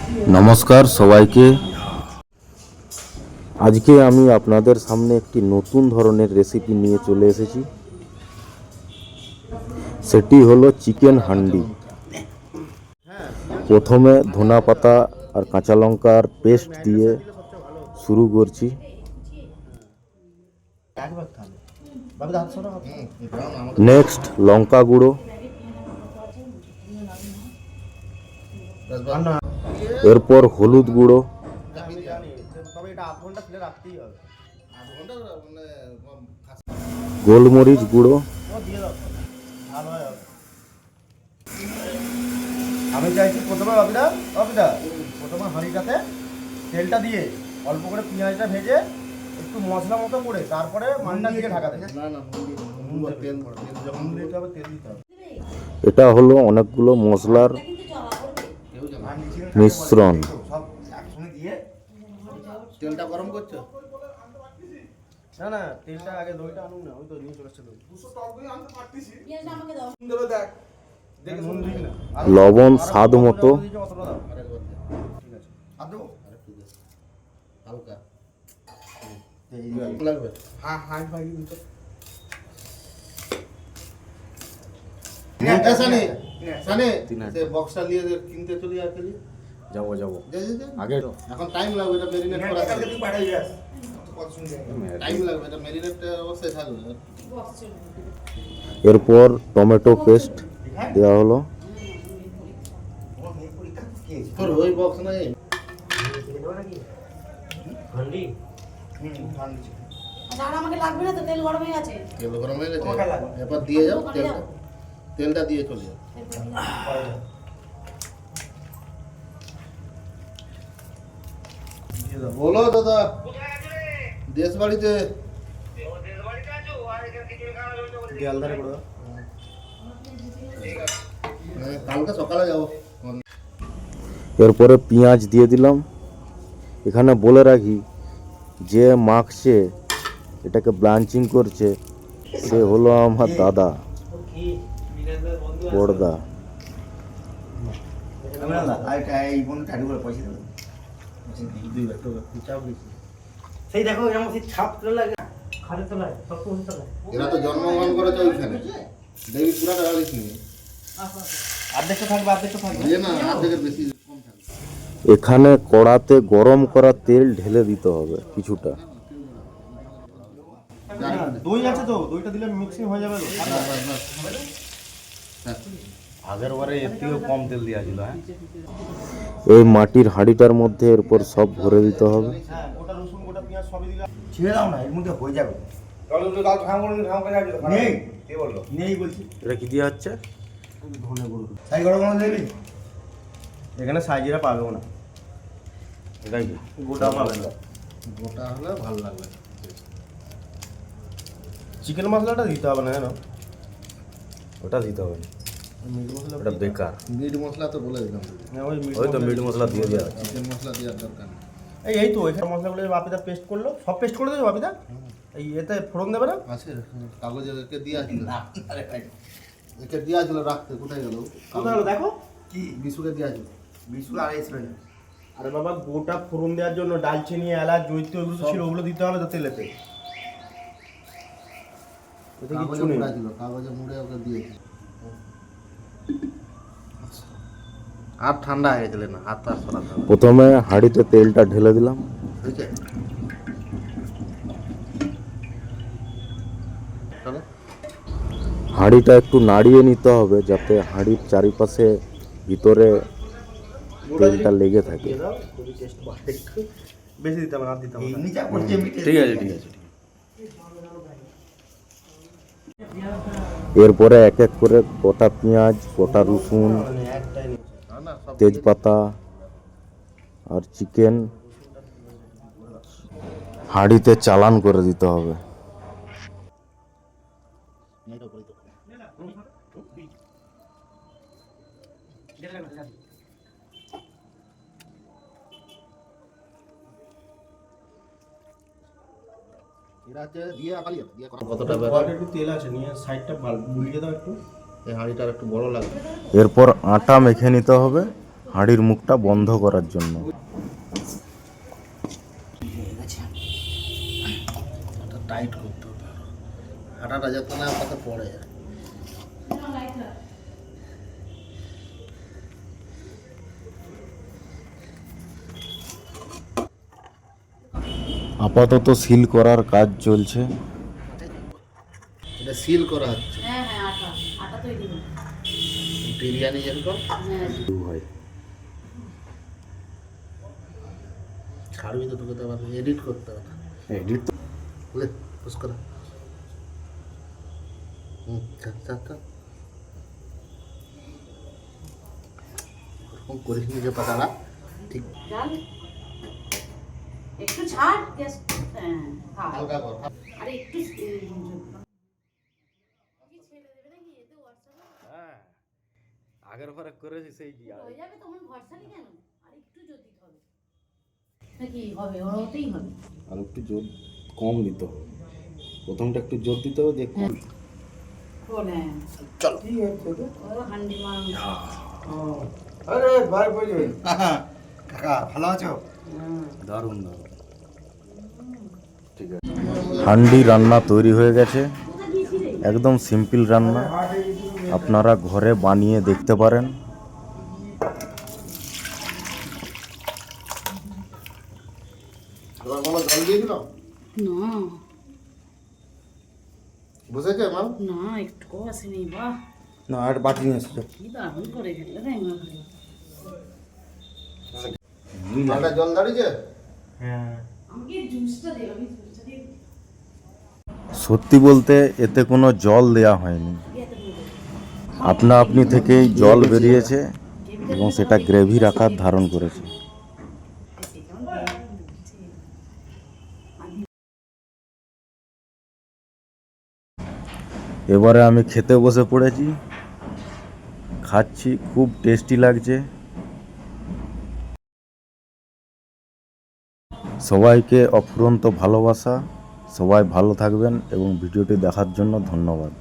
নমস্কার সবাইকে। আজকে আমি আপনাদের সামনে একটি নতুন ধরনের রেসিপি নিয়ে চলে এসেছি। সেটি হলো চিকেন হান্ডি। প্রথমে ধনা পাতা আর কাঁচা লঙ্কার পেস্ট দিয়ে শুরু করছি। নেক্সট লঙ্কা গুঁড়ো, এরপর হলুদ গুঁড়ো, গোলমরিচ গুঁড়ো, আমি চাইছি প্রথমে প্রথমে হাঁড়িটাতে তেলটা দিয়ে অল্প করে পেঁয়াজটা ভেজে একটু মশলা মতো করে তারপরে মান্ডা দিয়ে ঢাকা দেবে। এটা হলো অনেকগুলো মশলার মিশ্রণ। সব একসঙ্গে দিয়ে তেলটা গরম করছো? না তেলটা আগে দইটা আনুন না, ওই তো নিয়ে চলে আসছে দই। লবণ স্বাদ মতো, হালকা লাগবে। হ্যাঁ ভাই বক্সটা নিয়ে কিনতে চলে যাচ্ছি। যাবো আগে এখন টাইম লাগবে, এটা ম্যারিনেট করা টাইম লাগবে, এটা ম্যারিনেটটা অবশ্যই থাকবে। এরপর টমেটো পেস্ট দেওয়া হলো। তোর ওই বক্স নাই? আমাকে লাগবে না তো, তেল গরম হয়ে গেছে। তেল গরম হয়ে গেছে, এরপর দিয়ে যাও তেলটা দিয়ে চলে যাও। বলো দাদা, দেশ বাড়িতে কালকে সকালে যাবো। এরপরে পেঁয়াজ দিয়ে দিলাম। এখানে বলে রাখি, যে মাখছে এটাকে ব্লাঞ্চিং করছে সে হলো আমার দাদা বড়দা। সেই দেখো এরকম সেই ছাপ লাগে খাটে তোলায় সব তোলায়। এরা তো জন্মগ্রহণ করেছে ওইখানে, দেবী পুরাটা রাখিস নি। অর্ধেকটা থাকবে দিয়ে না, অর্ধেকের বেশি কম থাকবে। এখানে কড়াতে গরম করা তেল ঢেলে দিতে হবে কিছুটা। দই আছে তো, দইটা দিলে মিক্সিং হয়ে যাবে তো। আগের বারে এর থেকেও কম তেল দেওয়া ছিল। হ্যাঁ, এই মাটির হাঁড়িটার মধ্যে এরপর সব ভরে দিতে হবে। হ্যাঁ, গোটা রসুন গোটা পেঁয়াজ সবই দিলাম। ছেড়ে দাও না, এর মধ্যে হয়ে যাবে। নেই বলছি। এটা কি দিয়ে হচ্ছে? সাই গরম মশলা দিবি? এখানে সাইজিরা পাবে না, এটাই কি গোটা পাবে না। গোটা হলে ভালো লাগবে। চিকেন মশলাটা দিতে হবে না, জানো? ওটা দিতে হবে না, মিট মশলা ওটা বেকার। মিট মশলা তো বলে দিলাম, ওই তো মিট মশলা দিয়ে দেওয়া। চিকেন মশলা দেওয়ার দরকার নেই। এই তো এখানে মশলাগুলো বাপিদা পেস্ট করলো, সব পেস্ট করে দেবে বাপিদা। এই এতে ফোড়ন দেবে না? আছে কাগজে একে দিয়ে আসছিল, একে দিয়ে আসছিল রাখতে, কোথায় গেল? কোথায় হলো দেখো কি বিশুকে দিয়ে আসছিল? বিস্কুট আর আসবে না। আরে বাবা, গোটা ফোড়ন দেওয়ার জন্য ডালচিনি এলাচ জৈত্রী ওগুলো ছিল, ওগুলো দিতে হবে তো তেলেতে। এতে কাগজে কিচ্ছু নেই। মুড়া ছিল, কাগজে মুড়ে ওকে দিয়েছিল। আর ঠান্ডা হয়ে গেছিল না, হাত আর সরাতে হবে। প্রথমে হাঁড়িতে তেলটা ঢেলে দিলাম। ঠিক আছে, চলো। হাঁড়িটা একটু নাড়িয়ে নিতে হবে যাতে হাঁড়ির চারিপাশে ভিতরে তেলটা লেগে থাকে। দিয়ে দাও, খুবই টেস্ট বাড়ে একটু। বেশি দিতে হবে না, আর দিতে হবে না। ঠিক আছে। এরপরে এক এক করে গোটা পেঁয়াজ, গোটা রসুন, মানে একটাই নেই। না না, সব তেজপাতা আর চিকেন হাঁড়িতে চালান করে দিতে হবে। কতটা কড়াইতে একটু তেল আছে, নিয়ে সাইডটা বুলিয়ে দাও একটু। এই হাঁড়িটা একটু বড় লাগবে। এরপর আটা মেখে নিতে হবে। হাঁড়ির মুখটা বন্ধ করার জন্য। এটা টাইট করতে হবে, হাঁটাটা যাতে না পাতে পড়ে। আপাতত সিল করার কাজ চলছে। এটা সিল করা হচ্ছে হ্যাঁ হ্যাঁ আটা আটা তৈরি হবে। বিরিয়ানি যেরকম হ্যাঁ ছাড়বি তো, তোকে তো আবার এডিট করতে হবে না। এডিট বুঝলে পুশ করে ওরকম করিস নি যে পাতাটা ঠিক ডাল একটু ছাড় গ্যাস। হ্যাঁ থাক। হালকা কর। আরে একটু হ্যাঁ, আগের বারে করেছি সেই কি আর হয়ে যাবে তখন ভরসা নেই কেন? আর একটু জোর দিতে হবে নাকি হবে? ওর হতেই হবে। আর একটু জোর কম দিতে হবে। প্রথমটা একটু জোর দিতে হবে, দিয়ে কম। খোল হ্যাঁ। চলো ও হান্ডি মার। আরে ভাই বলি কাকা ভালো আছো? দারুণ দারুণ। ঠিক আছে, হান্ডি রান্না তৈরি হয়ে গেছে। একদম সিম্পল রান্না, আপনারা ঘরে বানিয়ে দেখতে পারেন। এবার বলো জল দিয়ে দিলাম, না বুঝেছে মাল? না একটু আসেনি। বাহ না আর বাটি নিয়ে এসছো। কি দারুণ করে ফেললে রে মা। মালটা জল দাঁড়িয়েছে। হ্যাঁ আমাকে জুসটা দে, আমি জুসটা দিয়ে সত্যি বলতে এতে কোনো জল দেয়া হয়নি, আপনা আপনি থেকেই জল বেরিয়েছে এবং সেটা গ্রেভির আকার ধারণ করেছে। এবারে আমি খেতে বসে পড়েছি, খাচ্ছি, খুব টেস্টি লাগছে। সবাইকে অফুরন্ত ভালোবাসা, সবাই ভালো থাকবেন এবং ভিডিওটি দেখার জন্য ধন্যবাদ।